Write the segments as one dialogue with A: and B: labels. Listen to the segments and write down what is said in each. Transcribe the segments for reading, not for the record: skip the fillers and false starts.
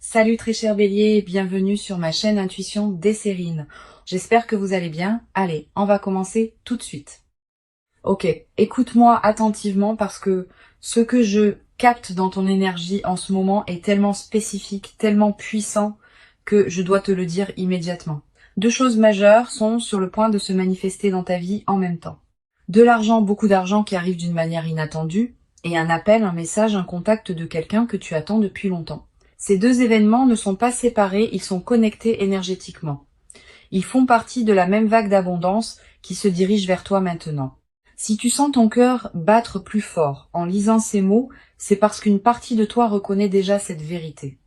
A: Salut très cher Bélier, bienvenue sur ma chaîne Intuition Desserine. J'espère que vous allez bien. Allez, on va commencer tout de suite. Ok, écoute-moi attentivement parce que ce que je capte dans ton énergie en ce moment est tellement spécifique, tellement puissant que je dois te le dire immédiatement. Deux choses majeures sont sur le point de se manifester dans ta vie en même temps. De l'argent, beaucoup d'argent qui arrive d'une manière inattendue, et un appel, un message, un contact de quelqu'un que tu attends depuis longtemps. Ces deux événements ne sont pas séparés, ils sont connectés énergétiquement. Ils font partie de la même vague d'abondance qui se dirige vers toi maintenant. Si tu sens ton cœur battre plus fort en lisant ces mots, c'est parce qu'une partie de toi reconnaît déjà cette vérité.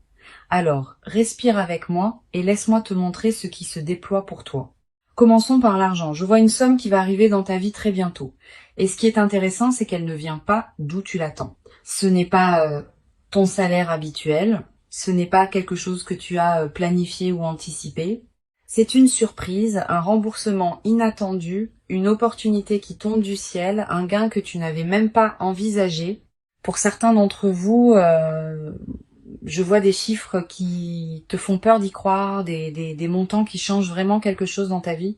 A: Alors, respire avec moi et laisse-moi te montrer ce qui se déploie pour toi. Commençons par l'argent. Je vois une somme qui va arriver dans ta vie très bientôt. Et ce qui est intéressant, c'est qu'elle ne vient pas d'où tu l'attends. Ce n'est pas ton salaire habituel, ce n'est pas quelque chose que tu as planifié ou anticipé. C'est une surprise, un remboursement inattendu, une opportunité qui tombe du ciel, un gain que tu n'avais même pas envisagé. Pour certains d'entre vous, je vois des chiffres qui te font peur d'y croire, des montants qui changent vraiment quelque chose dans ta vie.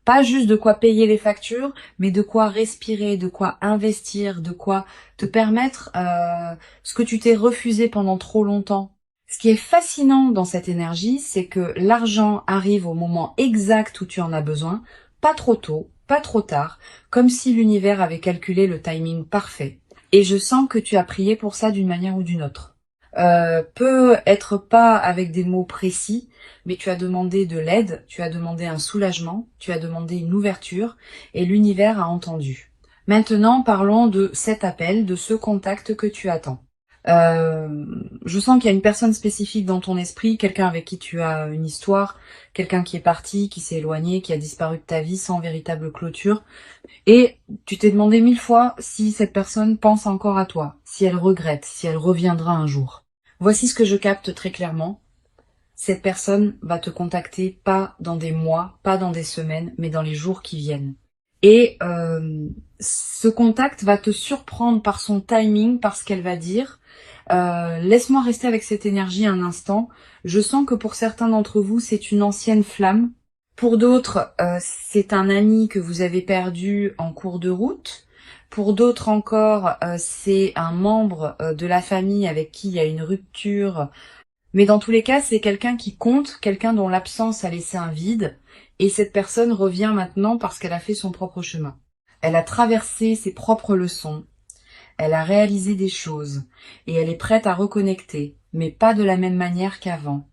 A: Pas juste de quoi payer les factures, mais de quoi respirer, de quoi investir, de quoi te permettre ce que tu t'es refusé pendant trop longtemps. Ce qui est fascinant dans cette énergie, c'est que l'argent arrive au moment exact où tu en as besoin, pas trop tôt, pas trop tard, comme si l'univers avait calculé le timing parfait. Et je sens que tu as prié pour ça d'une manière ou d'une autre. Peut être pas avec des mots précis, mais tu as demandé de l'aide, tu as demandé un soulagement, tu as demandé une ouverture, et l'univers a entendu. Maintenant, parlons de cet appel, de ce contact que tu attends. Je sens qu'il y a une personne spécifique dans ton esprit, quelqu'un avec qui tu as une histoire, quelqu'un qui est parti, qui s'est éloigné, qui a disparu de ta vie sans véritable clôture. Et tu t'es demandé 1000 fois si cette personne pense encore à toi, si elle regrette, si elle reviendra un jour. Voici ce que je capte très clairement. Cette personne va te contacter pas dans des mois, pas dans des semaines, mais dans les jours qui viennent. Et ce contact va te surprendre par son timing, par ce qu'elle va dire. Laisse-moi rester avec cette énergie un instant. Je sens que pour certains d'entre vous, c'est une ancienne flamme. Pour d'autres, c'est un ami que vous avez perdu en cours de route. Pour d'autres encore, c'est un membre de la famille avec qui il y a une rupture. Mais dans tous les cas, c'est quelqu'un qui compte, quelqu'un dont l'absence a laissé un vide. Et cette personne revient maintenant parce qu'elle a fait son propre chemin. Elle a traversé ses propres leçons. Elle a réalisé des choses. Et elle est prête à reconnecter, mais pas de la même manière qu'avant.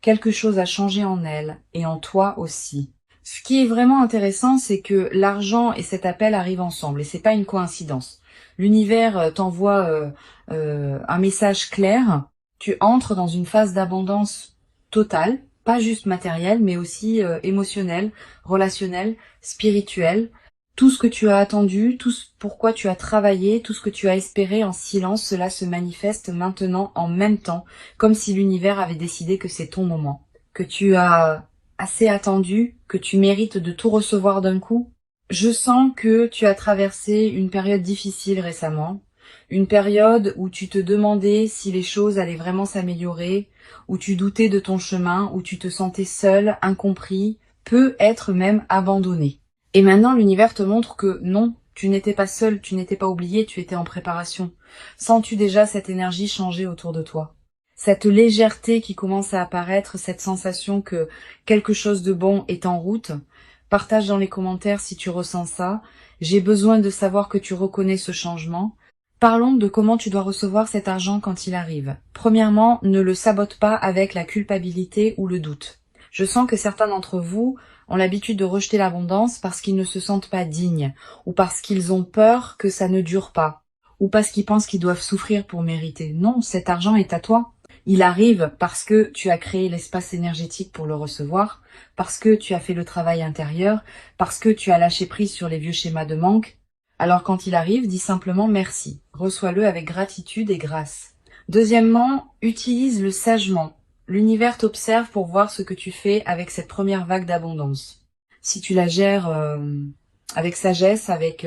A: Quelque chose a changé en elle, et en toi aussi. Ce qui est vraiment intéressant, c'est que l'argent et cet appel arrivent ensemble, et c'est pas une coïncidence. L'univers t'envoie un message clair, tu entres dans une phase d'abondance totale, pas juste matérielle, mais aussi émotionnelle, relationnelle, spirituelle. Tout ce que tu as attendu, tout ce pourquoi tu as travaillé, tout ce que tu as espéré en silence, cela se manifeste maintenant en même temps, comme si l'univers avait décidé que c'est ton moment, que tu as assez attendu, que tu mérites de tout recevoir d'un coup. Je sens que tu as traversé une période difficile récemment, une période où tu te demandais si les choses allaient vraiment s'améliorer, où tu doutais de ton chemin, où tu te sentais seul, incompris, peut-être même abandonné. Et maintenant, l'univers te montre que non, tu n'étais pas seul, tu n'étais pas oublié, tu étais en préparation. Sens-tu déjà cette énergie changer autour de toi? Cette légèreté qui commence à apparaître, cette sensation que quelque chose de bon est en route? Partage dans les commentaires si tu ressens ça. J'ai besoin de savoir que tu reconnais ce changement. Parlons de comment tu dois recevoir cet argent quand il arrive. Premièrement, ne le sabote pas avec la culpabilité ou le doute. Je sens que certains d'entre vous ont l'habitude de rejeter l'abondance parce qu'ils ne se sentent pas dignes, ou parce qu'ils ont peur que ça ne dure pas, ou parce qu'ils pensent qu'ils doivent souffrir pour mériter. Non, cet argent est à toi. Il arrive parce que tu as créé l'espace énergétique pour le recevoir, parce que tu as fait le travail intérieur, parce que tu as lâché prise sur les vieux schémas de manque. Alors quand il arrive, dis simplement merci. Reçois-le avec gratitude et grâce. Deuxièmement, utilise-le sagement. L'univers t'observe pour voir ce que tu fais avec cette première vague d'abondance. Si tu la gères avec sagesse, avec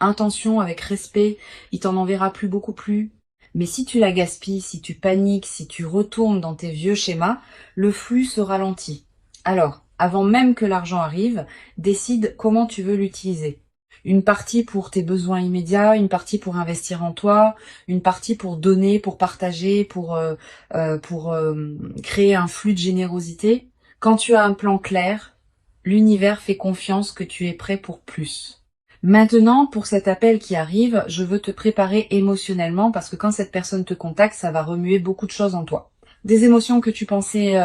A: intention, avec respect, il t'en enverra plus, beaucoup plus. Mais si tu la gaspilles, si tu paniques, si tu retournes dans tes vieux schémas, le flux se ralentit. Alors, avant même que l'argent arrive, décide comment tu veux l'utiliser. Une partie pour tes besoins immédiats, une partie pour investir en toi, une partie pour donner, pour partager, pour créer un flux de générosité. Quand tu as un plan clair, l'univers fait confiance que tu es prêt pour plus. Maintenant, pour cet appel qui arrive, je veux te préparer émotionnellement parce que quand cette personne te contacte, ça va remuer beaucoup de choses en toi. Des émotions que tu pensais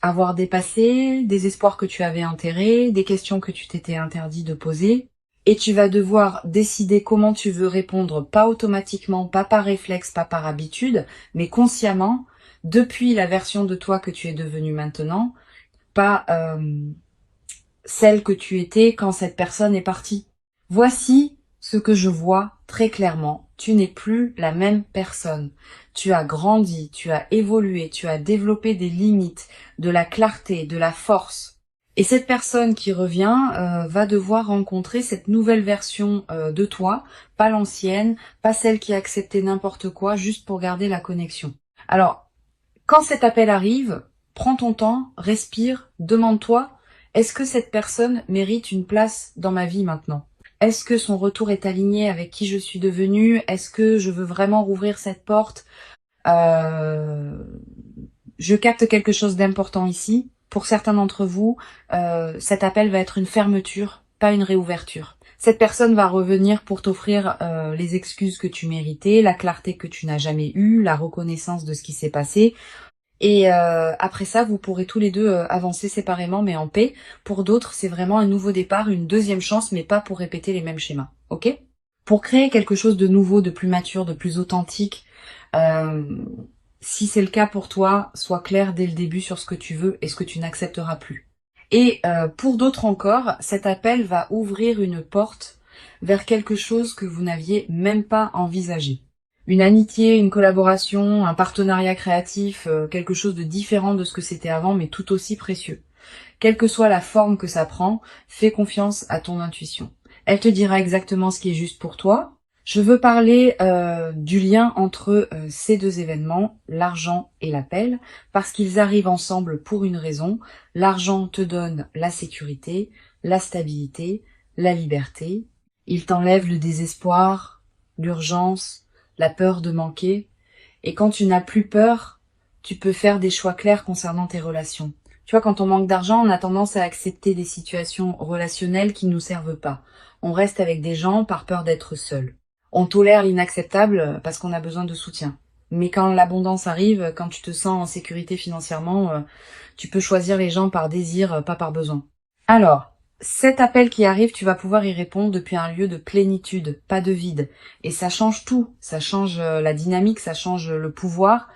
A: avoir dépassées, des espoirs que tu avais enterrés, des questions que tu t'étais interdit de poser. Et tu vas devoir décider comment tu veux répondre, pas automatiquement, pas par réflexe, pas par habitude, mais consciemment, depuis la version de toi que tu es devenue maintenant, pas celle que tu étais quand cette personne est partie. Voici ce que je vois très clairement. Tu n'es plus la même personne. Tu as grandi, tu as évolué, tu as développé des limites, de la clarté, de la force. Et cette personne qui revient va devoir rencontrer cette nouvelle version de toi, pas l'ancienne, pas celle qui a accepté n'importe quoi juste pour garder la connexion. Alors, quand cet appel arrive, prends ton temps, respire, demande-toi, est-ce que cette personne mérite une place dans ma vie maintenant? Est-ce que son retour est aligné avec qui je suis devenue? Est-ce que je veux vraiment rouvrir cette porte? Je capte quelque chose d'important ici. Pour certains d'entre vous, cet appel va être une fermeture, pas une réouverture. Cette personne va revenir pour t'offrir les excuses que tu méritais, la clarté que tu n'as jamais eue, la reconnaissance de ce qui s'est passé. Et après ça, vous pourrez tous les deux avancer séparément, mais en paix. Pour d'autres, c'est vraiment un nouveau départ, une deuxième chance, mais pas pour répéter les mêmes schémas. Ok? Pour créer quelque chose de nouveau, de plus mature, de plus authentique, si c'est le cas pour toi, sois clair dès le début sur ce que tu veux et ce que tu n'accepteras plus. Et pour d'autres encore, cet appel va ouvrir une porte vers quelque chose que vous n'aviez même pas envisagé. Une amitié, une collaboration, un partenariat créatif, quelque chose de différent de ce que c'était avant, mais tout aussi précieux. Quelle que soit la forme que ça prend, fais confiance à ton intuition. Elle te dira exactement ce qui est juste pour toi. Je veux parler du lien entre ces deux événements, l'argent et l'appel, parce qu'ils arrivent ensemble pour une raison. L'argent te donne la sécurité, la stabilité, la liberté. Il t'enlève le désespoir, l'urgence, la peur de manquer. Et quand tu n'as plus peur, tu peux faire des choix clairs concernant tes relations. Tu vois, quand on manque d'argent, on a tendance à accepter des situations relationnelles qui ne nous servent pas. On reste avec des gens par peur d'être seul. On tolère l'inacceptable parce qu'on a besoin de soutien. Mais quand l'abondance arrive, quand tu te sens en sécurité financièrement, tu peux choisir les gens par désir, pas par besoin. Alors, cet appel qui arrive, tu vas pouvoir y répondre depuis un lieu de plénitude, pas de vide. Et ça change tout. Ça change la dynamique, ça change le pouvoir.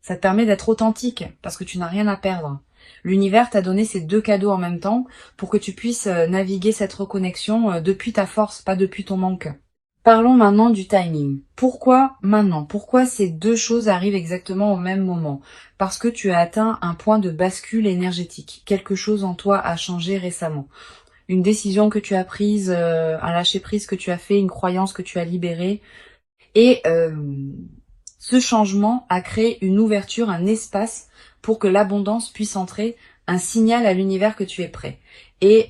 A: Ça te permet d'être authentique parce que tu n'as rien à perdre. L'univers t'a donné ces deux cadeaux en même temps pour que tu puisses naviguer cette reconnexion depuis ta force, pas depuis ton manque. Parlons maintenant du timing. Pourquoi maintenant? Pourquoi ces deux choses arrivent exactement au même moment? Parce que tu as atteint un point de bascule énergétique. Quelque chose en toi a changé récemment. Une décision que tu as prise, un lâcher-prise que tu as fait, une croyance que tu as libérée. Et ce changement a créé une ouverture, un espace pour que l'abondance puisse entrer, un signal à l'univers que tu es prêt. Et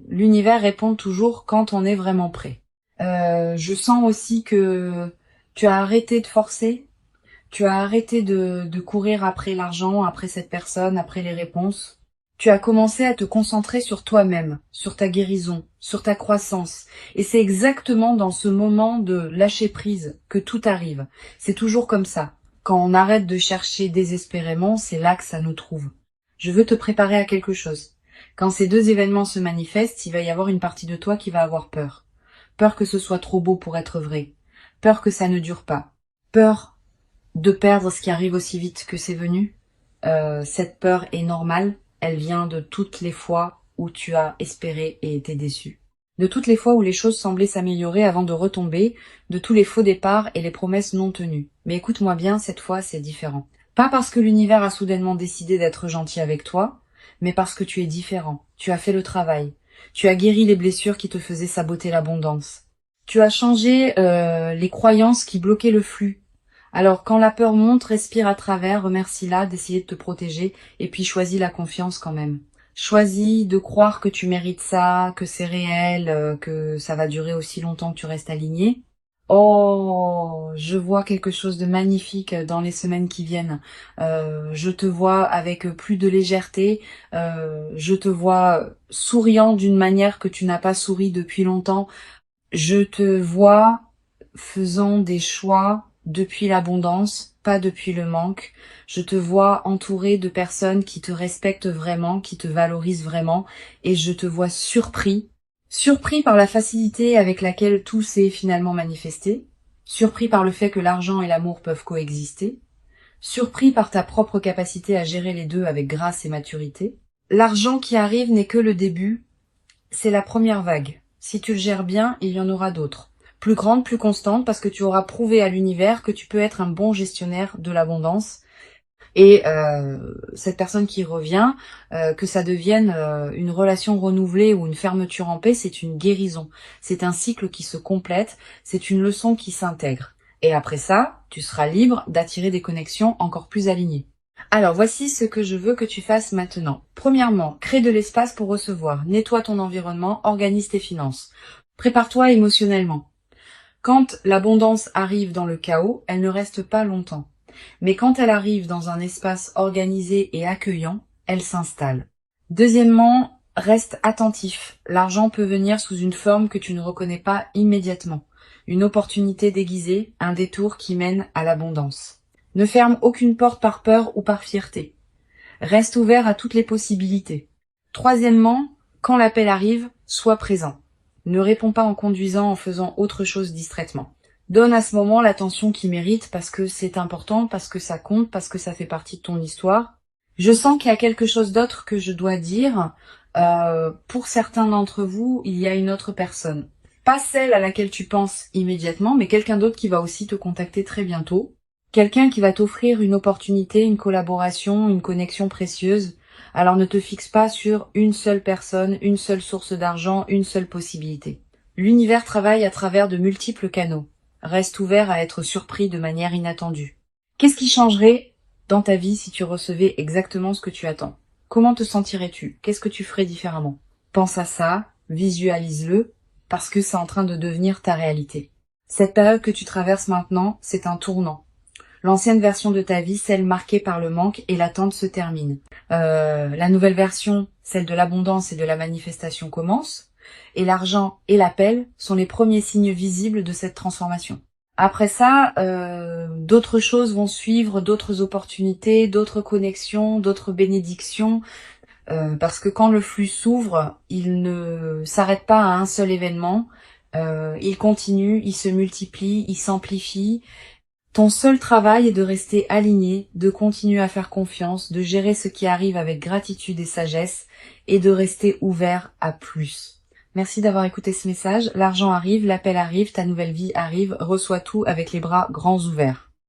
A: l'univers répond toujours quand on est vraiment prêt. Je sens aussi que tu as arrêté de forcer, tu as arrêté de courir après l'argent, après cette personne, après les réponses. Tu as commencé à te concentrer sur toi-même, sur ta guérison, sur ta croissance. Et c'est exactement dans ce moment de lâcher prise que tout arrive. C'est toujours comme ça. Quand on arrête de chercher désespérément, c'est là que ça nous trouve. Je veux te préparer à quelque chose. Quand ces deux événements se manifestent, il va y avoir une partie de toi qui va avoir peur. Peur que ce soit trop beau pour être vrai. Peur que ça ne dure pas. Peur de perdre ce qui arrive aussi vite que c'est venu. Cette peur est normale. Elle vient de toutes les fois où tu as espéré et été déçu. De toutes les fois où les choses semblaient s'améliorer avant de retomber, de tous les faux départs et les promesses non tenues. Mais écoute-moi bien, cette fois c'est différent. Pas parce que l'univers a soudainement décidé d'être gentil avec toi, mais parce que tu es différent. Tu as fait le travail. Tu as guéri les blessures qui te faisaient saboter l'abondance. Tu as changé les croyances qui bloquaient le flux. Alors, quand la peur monte, respire à travers, remercie-la d'essayer de te protéger, et puis choisis la confiance quand même. Choisis de croire que tu mérites ça, que c'est réel, que ça va durer aussi longtemps que tu restes aligné. Oh, je vois quelque chose de magnifique dans les semaines qui viennent. Je te vois avec plus de légèreté. Je te vois souriant d'une manière que tu n'as pas souri depuis longtemps. Je te vois faisant des choix depuis l'abondance, pas depuis le manque. Je te vois entouré de personnes qui te respectent vraiment, qui te valorisent vraiment, et je te vois surpris par la facilité avec laquelle tout s'est finalement manifesté, surpris par le fait que l'argent et l'amour peuvent coexister, surpris par ta propre capacité à gérer les deux avec grâce et maturité. L'argent qui arrive n'est que le début, c'est la première vague. Si tu le gères bien, il y en aura d'autres. Plus grandes, plus constantes, parce que tu auras prouvé à l'univers que tu peux être un bon gestionnaire de l'abondance. Et cette personne qui revient, que ça devienne une relation renouvelée ou une fermeture en paix, c'est une guérison. C'est un cycle qui se complète, c'est une leçon qui s'intègre. Et après ça, tu seras libre d'attirer des connexions encore plus alignées. Alors, voici ce que je veux que tu fasses maintenant. Premièrement, crée de l'espace pour recevoir. Nettoie ton environnement, organise tes finances. Prépare-toi émotionnellement. Quand l'abondance arrive dans le chaos, elle ne reste pas longtemps. Mais quand elle arrive dans un espace organisé et accueillant, elle s'installe. Deuxièmement, reste attentif. L'argent peut venir sous une forme que tu ne reconnais pas immédiatement. Une opportunité déguisée, un détour qui mène à l'abondance. Ne ferme aucune porte par peur ou par fierté. Reste ouvert à toutes les possibilités. Troisièmement, quand l'appel arrive, sois présent. Ne réponds pas en conduisant, en faisant autre chose distraitement. Donne à ce moment l'attention qu'il mérite parce que c'est important, parce que ça compte, parce que ça fait partie de ton histoire. Je sens qu'il y a quelque chose d'autre que je dois dire. Pour certains d'entre vous, il y a une autre personne. Pas celle à laquelle tu penses immédiatement, mais quelqu'un d'autre qui va aussi te contacter très bientôt. Quelqu'un qui va t'offrir une opportunité, une collaboration, une connexion précieuse. Alors ne te fixe pas sur une seule personne, une seule source d'argent, une seule possibilité. L'univers travaille à travers de multiples canaux. Reste ouvert à être surpris de manière inattendue. Qu'est-ce qui changerait dans ta vie si tu recevais exactement ce que tu attends? Comment te sentirais-tu? Qu'est-ce que tu ferais différemment? Pense à ça, visualise-le, parce que c'est en train de devenir ta réalité. Cette période que tu traverses maintenant, c'est un tournant. L'ancienne version de ta vie, celle marquée par le manque et l'attente, se termine. La nouvelle version, celle de l'abondance et de la manifestation, commence. Et l'argent et l'appel sont les premiers signes visibles de cette transformation. Après ça, d'autres choses vont suivre, d'autres opportunités, d'autres connexions, d'autres bénédictions. Parce que quand le flux s'ouvre, il ne s'arrête pas à un seul événement. Il continue, il se multiplie, il s'amplifie. Ton seul travail est de rester aligné, de continuer à faire confiance, de gérer ce qui arrive avec gratitude et sagesse, et de rester ouvert à plus. Merci d'avoir écouté ce message. L'argent arrive, l'appel arrive, ta nouvelle vie arrive. Reçois tout avec les bras grands ouverts.